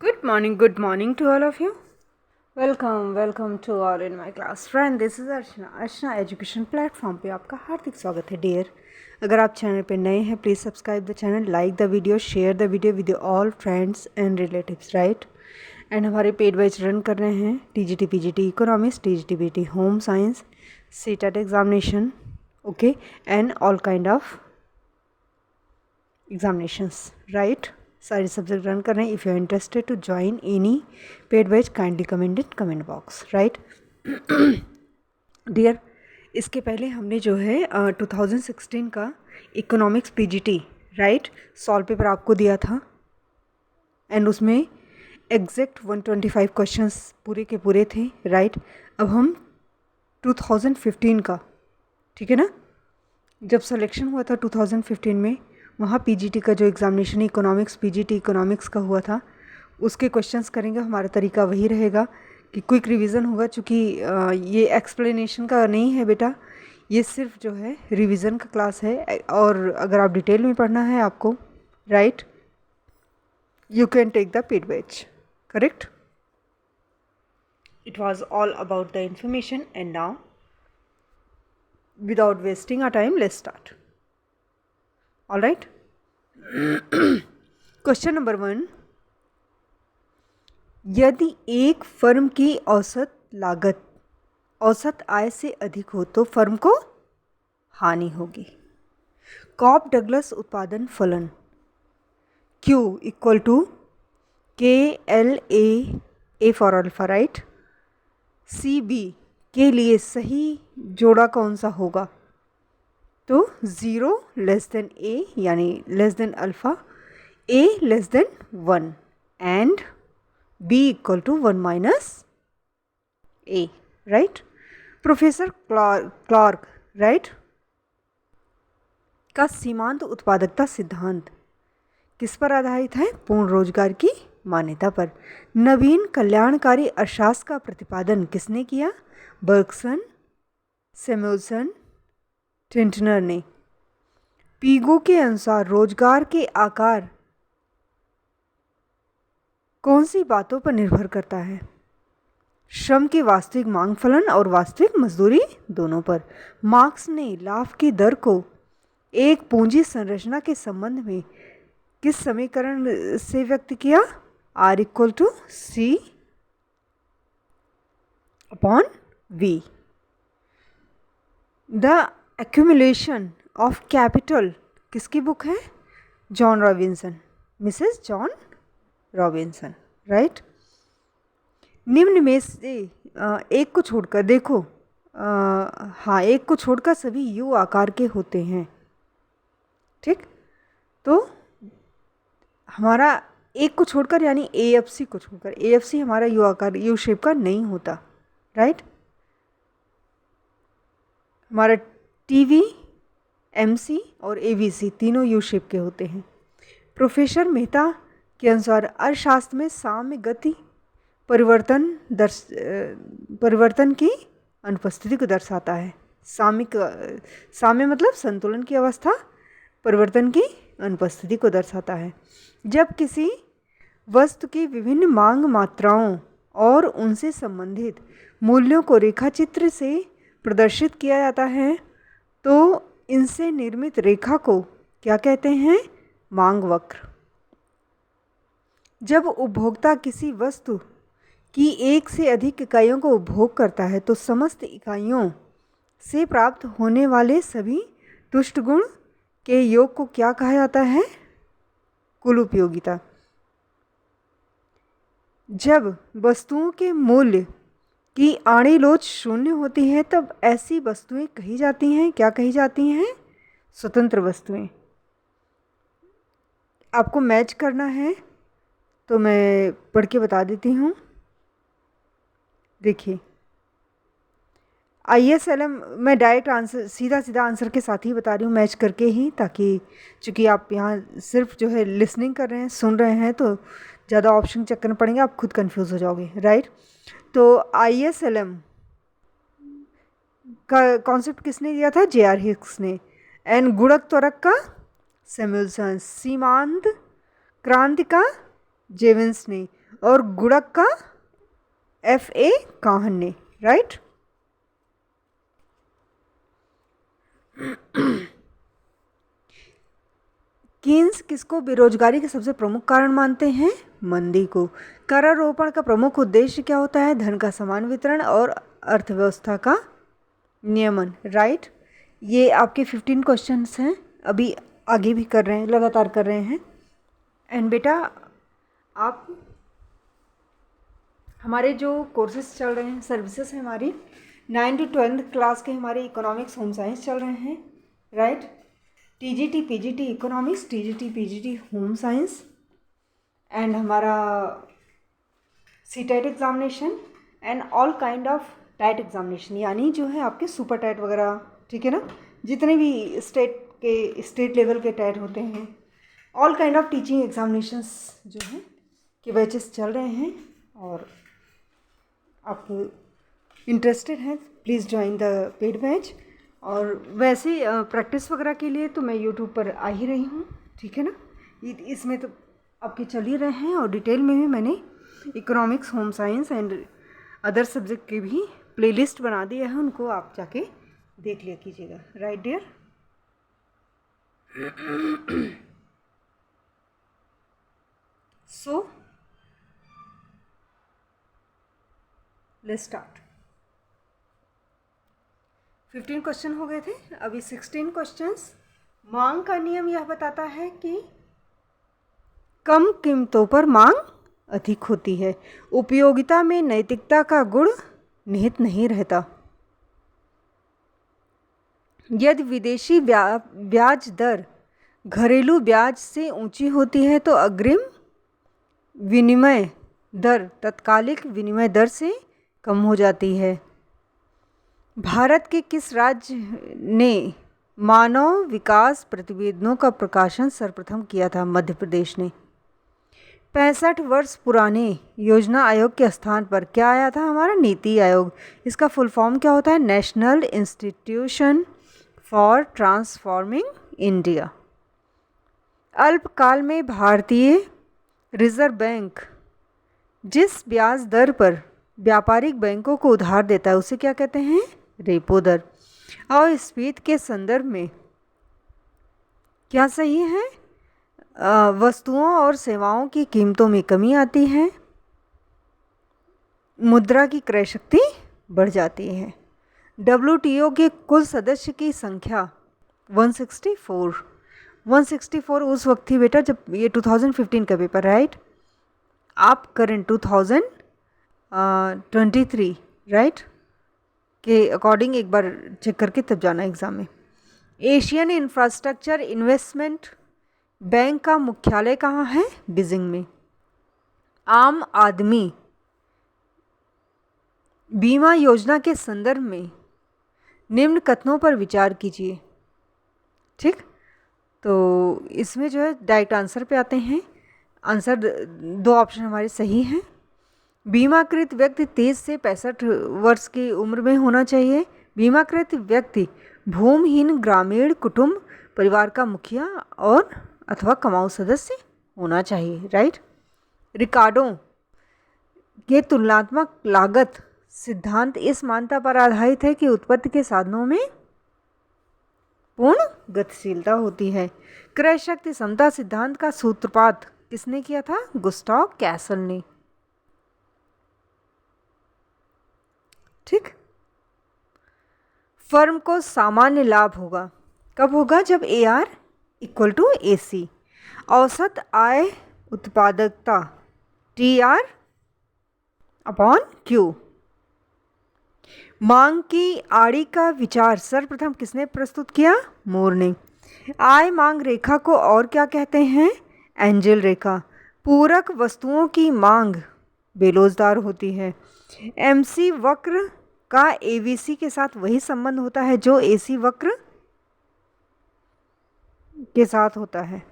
Good morning to all of you. Welcome to all in my class. Friend, this is Archana education platform पे आपका हार्दिक स्वागत है dear. अगर आप channel पे नए हैं please subscribe the channel, like the video, share the video with all friends and relatives, right. And हमारे पेड बैच रन कर रहे हैं TGT PGT economics, TGT PT home science, CTET examination, okay, and all kind of examinations, right. सारे subject run कर रहे हैं. If you are interested to join any paid batch kindly comment in comment box, right. Dear, इसके पहले हमने जो है 2016 का economics PGT, right, solve paper आपको दिया था एंड उसमें एग्जैक्ट 125 क्वेश्चंस पूरे के पूरे थे, राइट. अब हम 2015 का, ठीक है ना, जब सिलेक्शन हुआ था 2015 में, वहाँ पीजीटी का जो एग्ज़ामिनेशन इकोनॉमिक्स पीजीटी इकोनॉमिक्स का हुआ था उसके क्वेश्चंस करेंगे. हमारा तरीका वही रहेगा कि क्विक रिवीजन होगा, चूँकि ये एक्सप्लेनेशन का नहीं है बेटा, ये सिर्फ जो है रिवीजन का क्लास है. और अगर आप डिटेल में पढ़ना है आपको, right, you can take the paid batch, correct. It was all about the information and now without wasting our time, let's start. All right. Question number 1. यदि एक फर्म की औसत लागत औसत आय से अधिक हो तो फर्म को हानि होगी. कॉप डगलस उत्पादन फलन Q equal to KLA for alpha, right. CB के लिए सही जोड़ा कौन सा होगा? तो 0 लेस देन A यानी less than alpha, A less than 1 and B equal to 1 minus A, right. Professor Clark, right, का सीमांत उत्पादकता सिद्धांत किस पर आधारित है? पूर्ण रोजगार की मान्यता पर. नवीन कल्याणकारी अर्थशास्त्र का प्रतिपादन किसने किया? बर्गसन, सैमुअल्सन, टिंटनर ने. पीगो के अनुसार रोजगार के आकार कौन सी बातों पर निर्भर करता है? श्रम की वास्तविक मांग फलन और वास्तविक मजदूरी दोनों पर. मार्क्स ने लाभ की दर को एक पूंजी संरचना के संबंध में किस समीकरण से व्यक्त किया? R equal to C upon V. The accumulation of capital किसकी बुक है? John Robinson, Mrs John Robinson, right. निम्न में से एक को छोड़कर देखो, हाँ, एक को छोड़कर सभी यू आकार के होते हैं, ठीक. तो हमारा एक को छोड़कर यानी AFC को छोड़कर, AFC हमारा यू आकार यू शेप का नहीं होता, राइट. हमारा TV, MC और ABC तीनों यू शेप के होते हैं. प्रोफेसर मेहता के अनुसार अर्थशास्त्र में साम्य गति परिवर्तन की अनुपस्थिति को दर्शाता है. साम्य मतलब संतुलन की अवस्था, परिवर्तन की अनुपस्थिति को दर्शाता है. जब किसी वस्तु की विभिन्न मांग मात्राओं और उनसे संबंधित मूल्यों को रेखाचित्र से प्रदर्शित किया जाता है तो इनसे निर्मित रेखा को क्या कहते हैं? मांग वक्र. जब उपभोक्ता किसी वस्तु की एक से अधिक इकाइयों को उपभोग करता है तो समस्त इकाइयों से प्राप्त होने वाले सभी तुष्ट गुण के योग को क्या कहा जाता है? कुल उपयोगिता. जब वस्तुओं के मूल्य की आड़ी लोच शून्य होती है तब ऐसी वस्तुएं कही जाती हैं, क्या कही जाती हैं? स्वतंत्र वस्तुएं. आपको मैच करना है तो मैं पढ़ के बता देती हूँ. देखिए, ISLM मैं डायरेक्ट आंसर सीधा आंसर के साथ ही बता रही हूँ, मैच करके ही, ताकि चूँकि आप यहाँ सिर्फ जो है लिसनिंग कर रहे हैं, सुन रहे हैं, तो ज़्यादा ऑप्शन चेक करना पड़ेंगे, आप खुद कंफ्यूज हो जाओगे, राइट. तो ISLM का कॉन्सेप्ट किसने दिया था? JR हिक्स ने. एंड गुणक त्वरक का सैमुअल्सन. सीमांत क्रांति का जेविन्स ने. और गुणक का FA काहन ने, राइट। कीन्स किसको बेरोजगारी के सबसे प्रमुख कारण मानते हैं? मंदी को। करारोपण का प्रमुख उद्देश्य क्या होता है? धन का समान वितरण और अर्थव्यवस्था का नियमन, राइट। ये आपके 15 क्वेश्चंस हैं, अभी आगे भी कर रहे हैं, लगातार कर रहे हैं। एंड बेटा आप हमारे जो कोर्सेज चल रहे हैं, सर्विसेज हैं हमारी 9 to 12 क्लास के, हमारे इकोनॉमिक्स होम साइंस चल रहे हैं, right. TGT PGT economics, TGT PGT home science, and हमारा CTET examination and all kind of tight examination, यानी जो है आपके सुपर टाइट वगैरह, ठीक है ना, जितने भी स्टेट लेवल के टाइट होते हैं, all kind of teaching examinations जो हैं के बैचेस चल रहे हैं। और आप इंटरेस्टेड हैं please join the paid batch. और वैसे प्रैक्टिस वगैरह के लिए तो मैं यूट्यूब पर आ ही रही हूँ, ठीक है ना। इसमें तो आपके चल ही रहे हैं, और डिटेल में भी मैंने economics, home science and other subject के भी प्लेलिस्ट बना दिया है, उनको आप जाके देख लिया कीजिएगा, right dear. So let's start. 15 question हो गए थे, अभी 16 क्वेश्चंस। मांग का नियम यह बताता है कि कम कीमतों पर मांग अधिक होती है। उपयोगिता में नैतिकता का गुण निहित नहीं रहता। यदि विदेशी ब्याज दर घरेलू ब्याज से ऊंची होती है तो अग्रिम विनिमय दर तत्कालिक विनिमय दर से कम हो जाती है। भारत के किस राज्य ने मानव विकास प्रतिवेदनों का प्रकाशन सर्वप्रथम किया था? मध्य प्रदेश ने। 65 वर्ष पुराने योजना आयोग के स्थान पर क्या आया था? हमारा नीति आयोग। इसका फुल फॉर्म क्या होता है? National institution for transforming India. अल्पकाल में भारतीय रिजर्व बैंक जिस ब्याज दर पर व्यापारिक बैंकों को उधार देता है उसे क्या कहते हैं? रेपो दर। और स्फीति के संदर्भ में क्या सही है? वस्तुओं और सेवाओं की कीमतों में कमी आती है, मुद्रा की क्रय शक्ति बढ़ जाती है। WTO के कुल सदस्य की संख्या 164। 164 उस वक्त थी बेटा जब ये 2015 का पेपर, राइट। आप करेंट 2023 राइट के अकॉर्डिंग एक बार चेक करके तब जाना एग्ज़ाम में। एशियन इंफ्रास्ट्रक्चर इन्वेस्टमेंट बैंक का मुख्यालय कहाँ है? बीजिंग में। आम आदमी बीमा योजना के संदर्भ में निम्न कथनों पर विचार कीजिए। ठीक, तो इसमें जो है डायरेक्ट आंसर पे आते हैं। आंसर 2 ऑप्शन हमारे सही हैं। बीमाकृत व्यक्ति 30 से 65 वर्ष की उम्र में होना चाहिए। बीमाकृत व्यक्ति भूमिहीन ग्रामीण कुटुंब परिवार का मुखिया और अथवा कमाऊ सदस्य होना चाहिए, राइट। रिकार्डो के तुलनात्मक लागत सिद्धांत इस मान्यता पर आधारित है कि उत्पत्ति के साधनों में पूर्ण गतिशीलता होती है। क्रय शक्ति समता सिद्धांत का सूत्रपात किसने किया था? गुस्टाव कैसल ने। ठीक, फर्म को सामान्य लाभ होगा कब होगा? जब AR इक्वल टू AC। औसत आय उत्पादकता TR अपॉन Q। मांग की आड़ी का विचार सर्वप्रथम किसने प्रस्तुत किया? मोर ने। आय मांग रेखा को और क्या कहते हैं? एंजल रेखा। पूरक वस्तुओं की मांग बेरोजगार होती है। MC वक्र का ABC के साथ वही संबंध होता है जो AC वक्र के साथ होता है।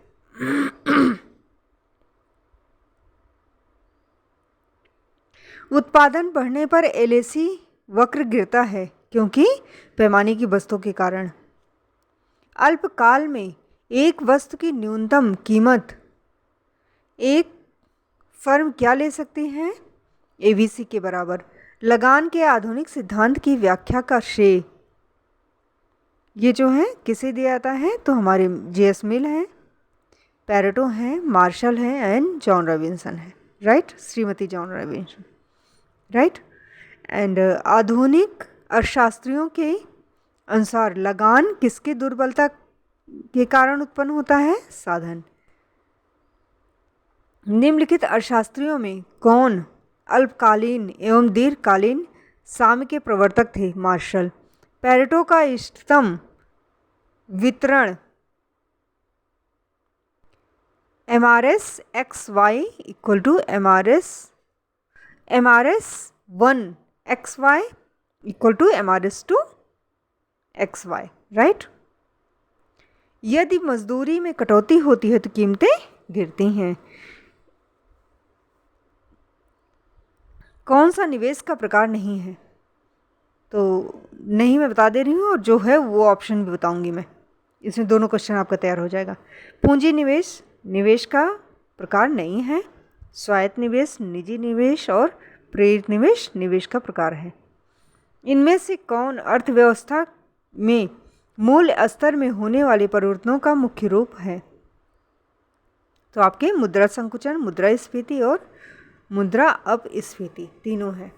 उत्पादन बढ़ने पर LAC वक्र गिरता है क्योंकि पैमाने की वस्तुओं के कारण। अल्पकाल में एक वस्तु की न्यूनतम कीमत एक फर्म क्या ले सकती है? एवीसी के बराबर। लगान के आधुनिक सिद्धांत की व्याख्या का श्रेय ये जो है किसे दिया जाता है? तो हमारे जेएस मिल हैं, पैरेटो हैं, मार्शल हैं एंड जॉन रॉबिन्सन है, right, Shrimati John Robinson, right. And आधुनिक अर्थशास्त्रियों के अनुसार लगान किसके दुर्बलता के कारण उत्पन्न होता है? साधन। निम्नलिखित अर्थशास्त्रियों में कौन अल्पकालीन एवं दीर्घकालीन साम्य के प्रवर्तक थे? मार्शल। पैरेटो का इष्टतम वितरण MRS XY equal to MRS 1 XY equal to MRS 2 XY, right. यदि मजदूरी में कटौती होती है तो कीमतें गिरती हैं। कौन सा निवेश का प्रकार नहीं है? तो नहीं मैं बता दे रही हूँ, और जो है वो ऑप्शन भी बताऊंगी मैं। इसमें दोनों क्वेश्चन आपका तैयार हो जाएगा। पूंजी निवेश निवेश का प्रकार नहीं है। स्वायत्त निवेश, निजी निवेश और प्रेरित निवेश निवेश का प्रकार है। इनमें से कौन अर्थव्यवस्था में मूल्य स्तर में होने वाले परिवर्तनों का मुख्य रूप है? तो आपके मुद्रा संकुचन, मुद्रास्फीति और मुद्रा अपस्फीति तीनों है।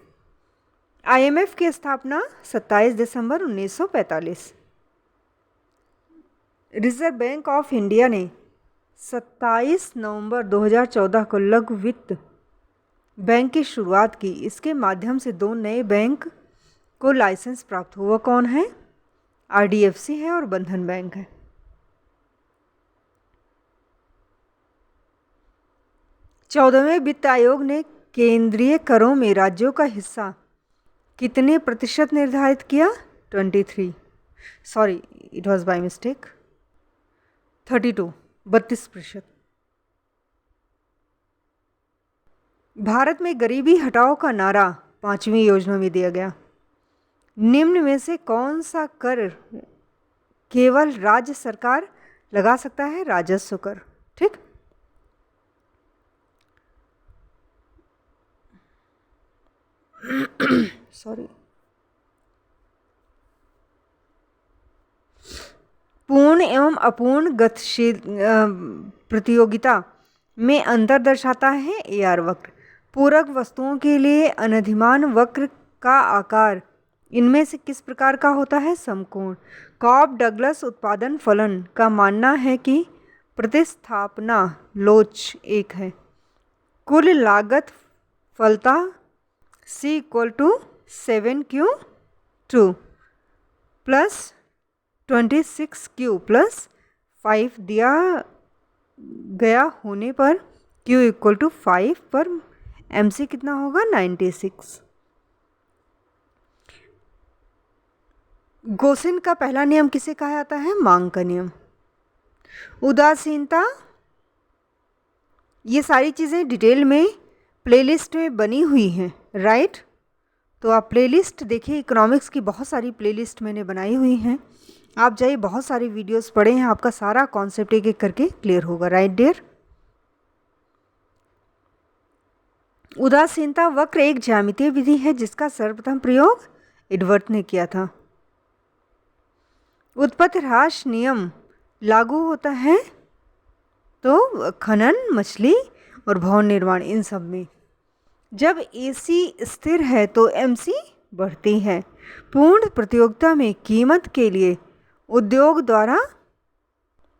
IMF की स्थापना 27 दिसंबर 1945। रिजर्व बैंक ऑफ इंडिया ने 27 नवंबर 2014 को लघु वित्त बैंक की शुरुआत की। इसके माध्यम से 2 नए बैंक को लाइसेंस प्राप्त हुआ। कौन है? RDFC है और बंधन बैंक है। चौदहवें वित्त आयोग ने केंद्रीय करों में राज्यों का हिस्सा कितने प्रतिशत निर्धारित किया? 23, sorry it was by mistake, 32% Bharat में गरीबी हटाओ का नारा 5वीं योजना में दिया गया। निम्न में से कौन सा कर केवल राज्य सरकार लगा सकता है? राजस्व कर, ठीक। सॉरी, पूर्ण एवं अपूर्ण गतिशील प्रतियोगिता में अंतर दर्शाता है AR वक्र। पूरक वस्तुओं के लिए अनधिमान वक्र का आकार इनमें से किस प्रकार का होता है? समकोण। कॉब डगलस उत्पादन फलन का मानना है कि प्रतिस्थापना लोच 1 है। कुल लागत फलता C equal to 7Q2 plus 26Q plus 5 दिया गया होने पर Q इक्वल टू 5 पर MC कितना होगा? 96। गोसिन का पहला नियम किसे कहा जाता है? मांग का नियम। उदासीनता, ये सारी चीज़ें डिटेल में प्लेलिस्ट में बनी हुई हैं, राइट। तो आप प्लेलिस्ट देखिए, इकोनॉमिक्स की बहुत सारी प्लेलिस्ट मैंने बनाई हुई हैं, आप जाइए बहुत सारी वीडियोस पढ़े हैं, आपका सारा कॉन्सेप्ट एक एक करके क्लियर होगा, राइट डियर। उदासीनता वक्र एक ज्यामितीय विधि है जिसका सर्वप्रथम प्रयोग एडवर्ड ने किया था। उत्पत्ति ह्रास नियम लागू होता है तो खनन, मछली और भवन निर्माण, इन सब में। जब AC स्थिर है तो MC बढ़ती है। पूर्ण प्रतियोगिता में कीमत के लिए उद्योग द्वारा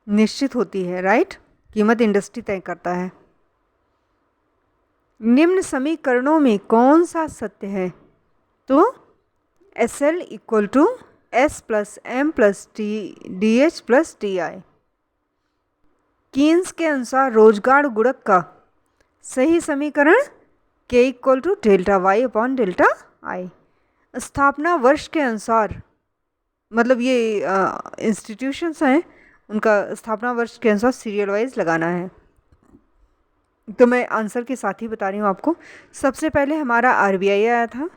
निश्चित होती है, राइट। कीमत इंडस्ट्री तय करता है। निम्न समीकरणों में कौन सा सत्य है? तो SL equal to S plus M plus DH plus DI। Keynes के अनुसार रोजगार गुणक का सही समीकरण K equal to delta Y upon delta I। स्थापना वर्ष के अनुसार, मतलब ये इंस्टीट्यूशंस हैं, उनका स्थापना वर्ष के अनुसार सीरियल वाइज लगाना है। तो मैं आंसर के साथ ही बता रही हूँ आपको। सबसे पहले हमारा RBI आया था,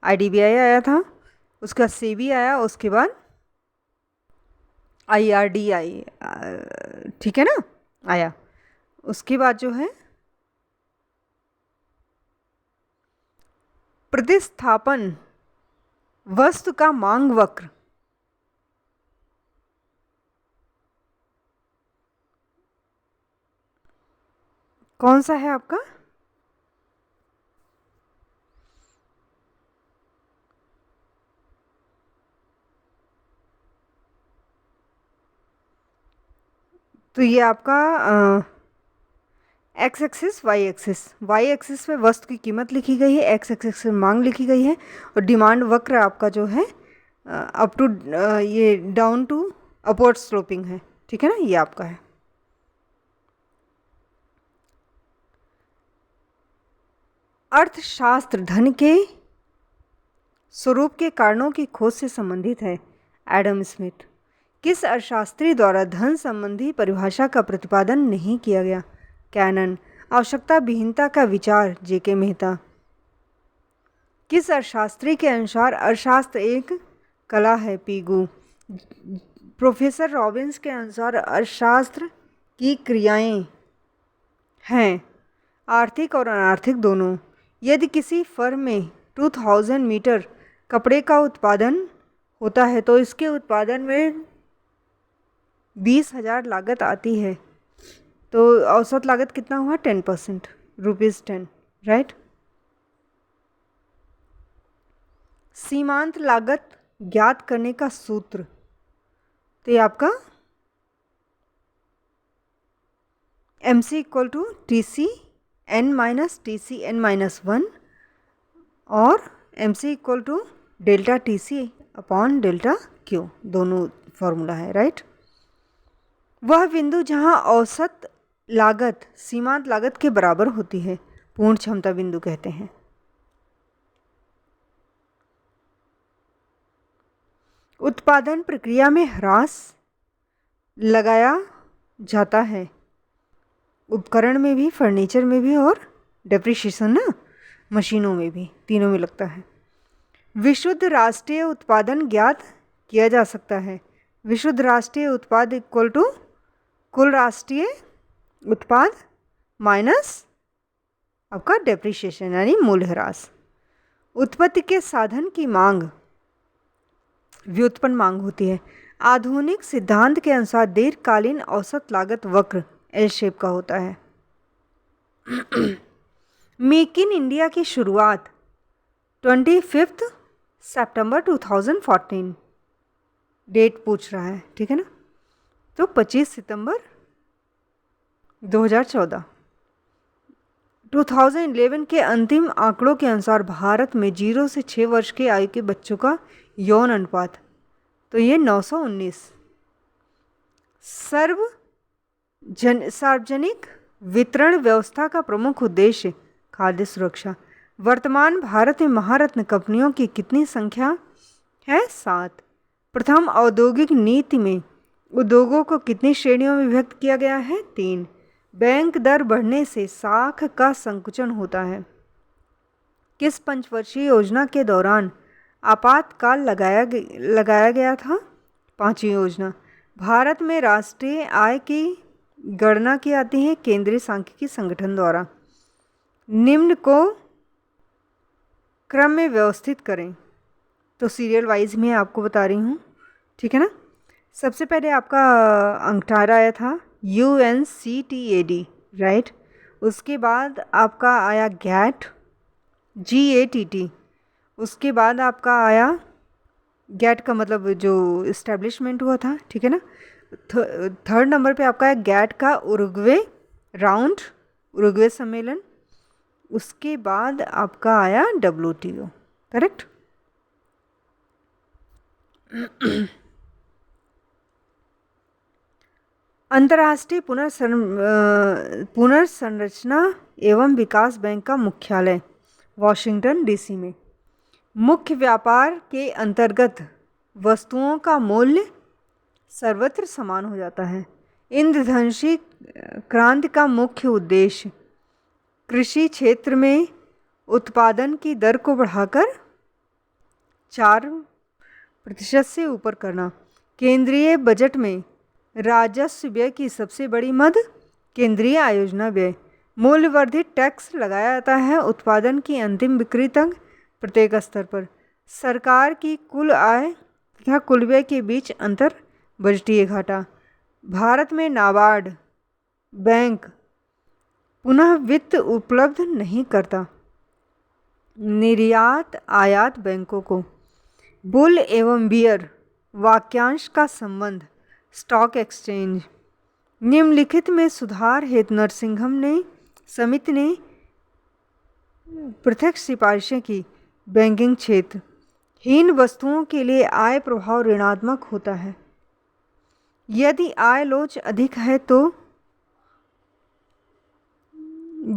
IDBI आया था, उसका SEBI आया, उसके बाद IRDI, ठीक है ना, आया। उसके बाद जो है प्रतिस्थापन वस्तु का मांग वक्र, कौन सा है आपका? तो ये आपका एक्स एक्सिस वाई एक्सिस पे वस्तु की कीमत लिखी गई है, एक्स एक्सिस पे मांग लिखी गई है, और डिमांड वक्र आपका जो है अप टू ये डाउन टू अपवर्ड स्लोपिंग है, ठीक है ना, ये आपका है। अर्थशास्त्र धन के स्वरूप के कारणों की खोज से संबंधित है। Adam Smith. किस अर्थशास्त्री द्वारा धन संबंधी परिभाषा का प्रतिपादन नहीं किया गया? कैनन। आवश्यकता विहीनता का विचार, जेके मेहता। किस अर्थशास्त्री के अनुसार अर्थशास्त्र एक कला है? पीगू। प्रोफेसर रॉबिन्स के अनुसार अर्थशास्त्र की क्रियाएं हैं आर्थिक और अनार्थिक दोनों। यदि किसी फर्म में 2000 मीटर कपड़े का उत्पादन होता है तो इसके उत्पादन में 20,000 लागत आती है, तो औसत लागत कितना हुआ? 10%, ₹10, राइट। सीमांत लागत ज्ञात करने का सूत्र, तो ये आपका MC इक्वल टू TCN-TCN-1 और MC equal to delta TC upon delta Q, दोनों फॉर्मूला है, राइट। वह बिंदु जहां औसत लागत सीमांत लागत के बराबर होती है पूर्ण क्षमता बिंदु कहते हैं। उत्पादन प्रक्रिया में ह्रास लगाया जाता है, उपकरण में भी, फर्नीचर में भी, और डेप्रिसिएशन ना मशीनों में भी, तीनों में लगता है। विशुद्ध राष्ट्रीय उत्पादन ज्ञात किया जा सकता है। विशुद्ध राष्ट्रीय उत्पाद इक्वल टू कुल राष्ट्रीय उत्पाद माइनस आपका डेप्रिसिएशन यानी मूल्यह्रास। उत्पत्ति के साधन की मांग व्युत्पन्न मांग होती है। आधुनिक सिद्धांत के अनुसार दीर्घकालीन औसत लागत वक्र एल शेप का होता है। मेक इन इंडिया की शुरुआत 25 सितंबर 2014 डेट पूछ रहा है, ठीक है ना, तो 25 सितंबर 2014। 2011 के अंतिम आंकड़ों के अनुसार भारत में 0 से 6 वर्ष के आयु के बच्चों का यौन अनुपात, तो ये 919। सार्वजनिक वितरण व्यवस्था का प्रमुख उद्देश्य खाद्य सुरक्षा। वर्तमान भारत में महारत्न कंपनियों की कितनी संख्या है? 7। प्रथम औद्योगिक नीति में उद्योगों को कितनी श्रेणियों में विभक्त किया गया है? 3। बैंक दर बढ़ने से साख का संकुचन होता है। किस पंचवर्षीय योजना के दौरान आपातकाल लगाया गया था? 5वीं योजना। भारत में राष्ट्रीय आय की गणना की जाती है केंद्रीय सांख्यिकी संगठन द्वारा। निम्न को क्रम में व्यवस्थित करें, तो सीरियल वाइज में आपको बता रही हूँ, ठीक है ना। सबसे पहले आपका अंकटार आया था UNCTAD, राइट। उसके बाद आपका आया गैट GATT। उसके बाद आपका आया गैट का मतलब जो इस्टेब्लिशमेंट हुआ था, ठीक है ना। थर्ड नंबर पे आपका है गैट का उरुग्वे राउंड, उरुग्वे सम्मेलन। उसके बाद आपका आया WTO, करेक्ट। अंतर्राष्ट्रीय पुनर्संरचना एवं विकास बैंक का मुख्यालय वॉशिंगटन DC में। मुख्य व्यापार के अंतर्गत वस्तुओं का मूल्य सर्वत्र समान हो जाता है। इंद्रधनुषी क्रांति का मुख्य उद्देश्य कृषि क्षेत्र में उत्पादन की दर को बढ़ाकर 4% से ऊपर करना। केंद्रीय बजट में राजस्व व्यय की सबसे बड़ी मद केंद्रीय आयोजना व्यय। मूल्य वर्धित टैक्स लगाया जाता है उत्पादन की अंतिम बिक्री तक प्रत्येक स्तर पर। सरकार की कुल आय तथा कुल व्यय के बीच अंतर बजटीय घाटा। भारत में नाबार्ड बैंक पुनः वित्त उपलब्ध नहीं करता। निर्यात आयात बैंकों को। बुल एवं बियर वाक्यांश का संबंध। Stock exchange. निम्नलिखित में सुधार हेतु नरसिंघम ने समिति ने पृथक सिफारिशें की। बैंकिंग क्षेत्र। हीन वस्तुओं के लिए आय प्रभाव ऋणात्मक होता है। यदि आय लोच अधिक है तो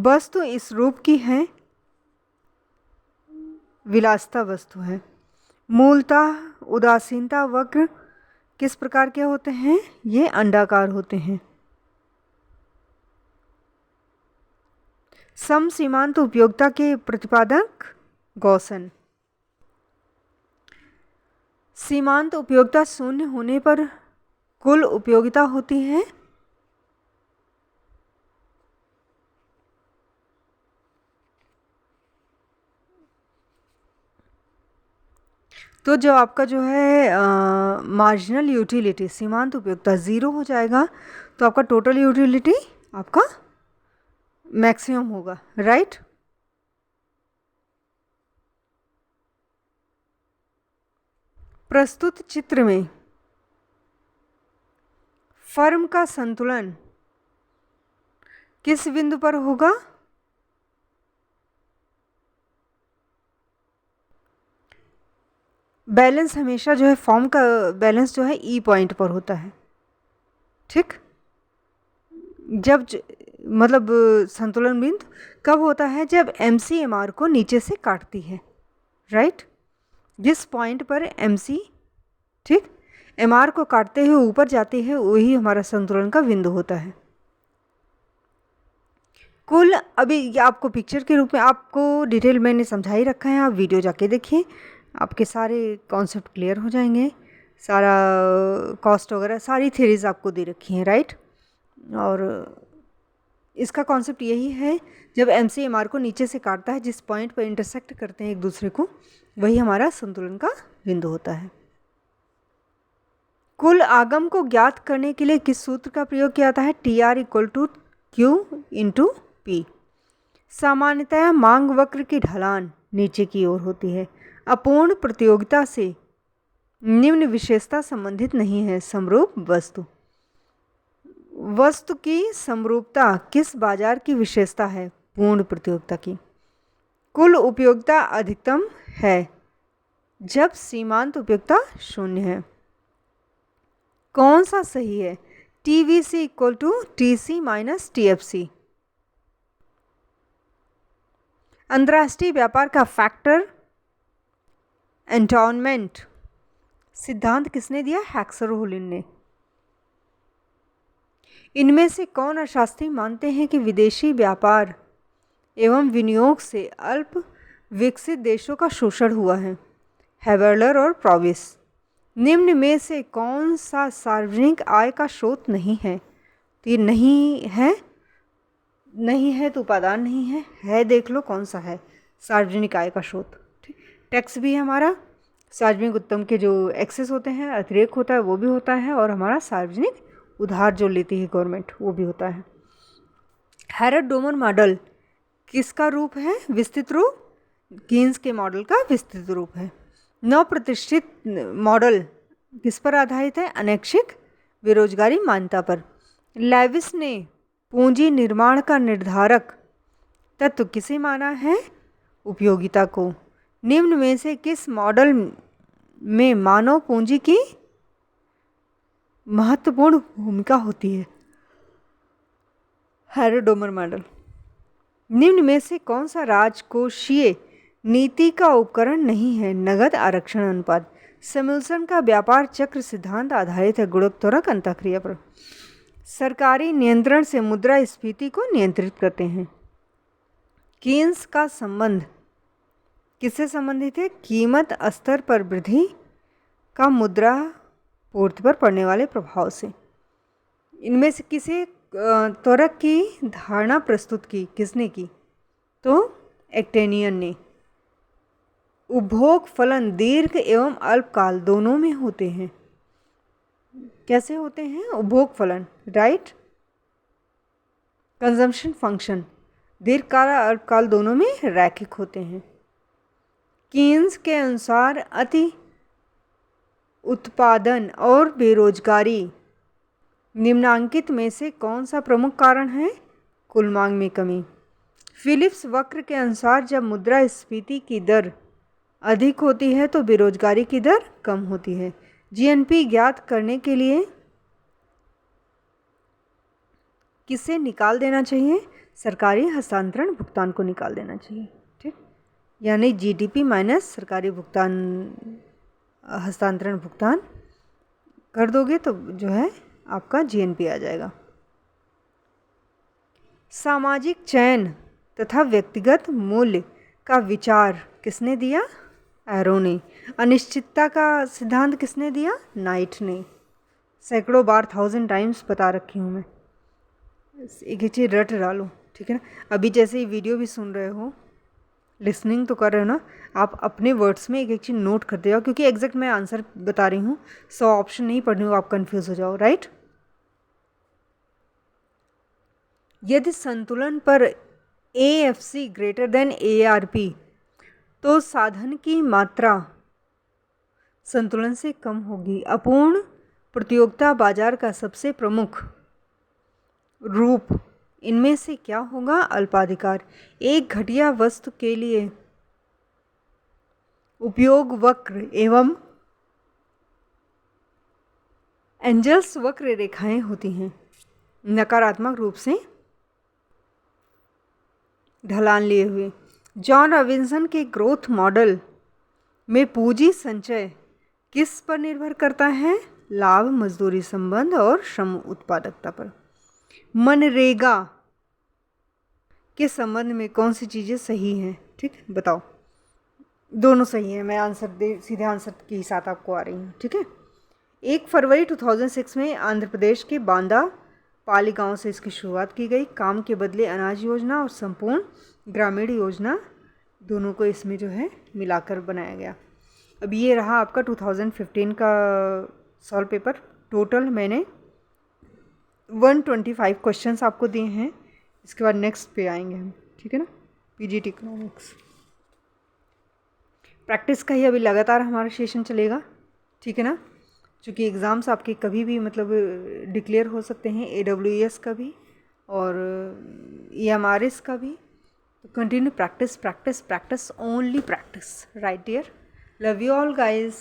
वस्तु इस रूप की है, विलासिता वस्तु है। मूलतः उदासीनता वक्र किस प्रकार के होते हैं? ये अंडाकार होते हैं। समसीमांत उपयोगिता के प्रतिपादक गॉसन। सीमांत उपयोगिता शून्य होने पर कुल उपयोगिता होती है तो जो आपका जो है मार्जिनल यूटिलिटी सीमांत उपयोगिता ज़ीरो हो जाएगा तो आपका टोटल यूटिलिटी आपका मैक्सिमम होगा, राइट। प्रस्तुत चित्र में फर्म का संतुलन किस बिंदु पर होगा? बैलेंस हमेशा जो है फॉर्म का बैलेंस जो है ई पॉइंट पर होता है, ठीक। जब मतलब संतुलन बिंदु कब होता है? जब MCMR को नीचे से काटती है, राइट। जिस पॉइंट पर MC ठीक MR को काटते हुए ऊपर जाती है वही हमारा संतुलन का बिंदु होता है। कुल अभी आपको पिक्चर के रूप में आपको डिटेल मैंने समझा ही रखा है, आप वीडियो जाके देखिए, आपके सारे कॉन्सेप्ट क्लियर हो जाएंगे। सारा कॉस्ट वगैरह सारी थ्योरीज आपको दे रखी हैं, राइट। और इसका कॉन्सेप्ट यही है, जब MCMR को नीचे से काटता है जिस पॉइंट पर इंटरसेक्ट करते हैं एक दूसरे को वही हमारा संतुलन का बिंदु होता है। कुल आगम को ज्ञात करने के लिए किस सूत्र का प्रयोग किया जाता है? TR = Q × P। सामान्यतः मांग वक्र की ढलान नीचे की ओर होती है। अपूर्ण प्रतियोगिता से निम्न विशेषता संबंधित नहीं है। समरूप वस्तु। वस्तु की समरूपता किस बाजार की विशेषता है? पूर्ण प्रतियोगिता की। कुल उपयोगिता अधिकतम है जब सीमांत उपयोगिता शून्य है। कौन सा सही है? TVC = TC - TFC। अंतर्राष्ट्रीय व्यापार का फैक्टर एंटोनमेंट सिद्धांत किसने दिया? हैक्सर-होलिन ने। इनमें से कौन अर्थशास्त्री मानते हैं कि विदेशी व्यापार एवं विनियोग से अल्प विकसित देशों का शोषण हुआ है? हैबरलर और प्रॉविस। निम्न में से कौन सा सार्वजनिक आय का स्रोत नहीं है? तो ये नहीं है तो उपादान नहीं है देख लो कौन सा है सार्वजनिक आय का स्रोत, ठीक। टैक्स भी हमारा सार्वजनिक उत्तम के जो एक्सेस होते हैं अतिरेक होता है वो भी होता है, और हमारा सार्वजनिक उधार जो लेती है गवर्नमेंट वो भी होता है। हैरड-डोमर मॉडल किसका रूप है? विस्तृत रूप। कीन्स के मॉडल का विस्तृत रूप है। नव प्रतिष्ठित मॉडल किस पर आधारित है? अनैच्छिक बेरोजगारी मान्यता पर। लेविस ने पूंजी निर्माण का निर्धारक तत्व किसे माना है? उपयोगिता को। निम्न में से किस मॉडल में मानव पूंजी की महत्वपूर्ण भूमिका होती है? हैरड-डोमर मॉडल। निम्न में से कौन सा राजकोषीय नीति का उपकरण नहीं है? नगद आरक्षण अनुपात। सैमुअल्सन का व्यापार चक्र सिद्धांत आधारित है गुणोत्तरक अंतःक्रिया पर। सरकारी नियंत्रण से मुद्रास्फीति को नियंत्रित करते हैं। कीन्स का संबंध किससे संबंधित है? कीमत स्तर पर वृद्धि का मुद्रा पूर्ति पर पड़ने वाले प्रभाव से। इनमें से किसे त्वरक की धारणा प्रस्तुत की किसने की? तो एक्टेनियन ने। उपभोग फलन दीर्घ एवं अल्पकाल दोनों में होते हैं। कैसे होते हैं उपभोग फलन? राइट। कंजम्पशन फंक्शन दीर्घकाल और अल्पकाल दोनों में रैखिक होते हैं। कीन्स के अनुसार अति उत्पादन और बेरोजगारी निम्नांकित में से कौन सा प्रमुख कारण है? कुल मांग में कमी। फिलिप्स वक्र के अनुसार जब मुद्रास्फीति की दर अधिक होती है तो बेरोजगारी की दर कम होती है। जीएनपी ज्ञात करने के लिए किसे निकाल देना चाहिए? सरकारी हस्तांतरण भुगतान को निकाल देना चाहिए। ठीक, यानी जीडीपी माइनस सरकारी भुगतान हस्तांतरण भुगतान कर दोगे तो जो है आपका जीएनपी आ जाएगा। सामाजिक चयन तथा व्यक्तिगत मूल्य का विचार किसने दिया? एरो ने। अनिश्चितता का सिद्धांत किसने दिया? नाइट ने। सैकड़ों बार 1000 टाइम्स बता रखी हूँ मैं, एक ही चीज़ रट डालो। ठीक है ना। अभी जैसे ही वीडियो भी सुन रहे हो, लिसनिंग तो कर रहे हो ना, आप अपने वर्ड्स में एक एक चीज़ नोट करते जाओ, क्योंकि एग्जैक्ट मैं आंसर बता रही हूँ, 100 ऑप्शन नहीं पढ़ रही हूँ, आप कंफ्यूज हो जाओ। राइट। यदि संतुलन पर AFC ग्रेटर देन ARP तो साधन की मात्रा संतुलन से कम होगी। अपूर्ण प्रतियोगिता बाजार का सबसे प्रमुख रूप इनमें से क्या होगा? अल्पाधिकार। एक घटिया वस्तु के लिए उपयोग वक्र एवं एंजल्स वक्र रेखाएं होती हैं। नकारात्मक रूप से ढलान लिए हुए। जॉन रॉबिन्सन के ग्रोथ मॉडल में पूंजी संचय किस पर निर्भर करता है? लाभ, मजदूरी संबंध और श्रम उत्पादकता पर। मनरेगा के संबंध में कौन सी चीज़ें सही हैं? ठीक, बताओ। दोनों सही हैं, मैं सीधे आंसर के साथ आपको आ रही हूँ। ठीक है। 1 फरवरी 2006 में आंध्र प्रदेश के बांदा पाली गांव से इसकी शुरुआत की गई। काम के बदले अनाज योजना और संपूर्ण ग्रामीण योजना दोनों को इसमें जो है मिलाकर बनाया गया। अब ये रहा आपका 2015 का सॉल्व पेपर। टोटल मैंने 125 क्वेश्चंस आपको दिए हैं। इसके बाद नेक्स्ट पे आएंगे हम। ठीक है ना। पीजीटी इकोनॉमिक्स प्रैक्टिस का ही अभी लगातार हमारा सेशन चलेगा। ठीक है ना। चूँकि एग्ज़ाम्स आपके कभी भी मतलब डिक्लेयर हो सकते हैं, AWS का भी और EMRS का भी। तो continue practice practice practice, only practice. Right dear. Love you all guys.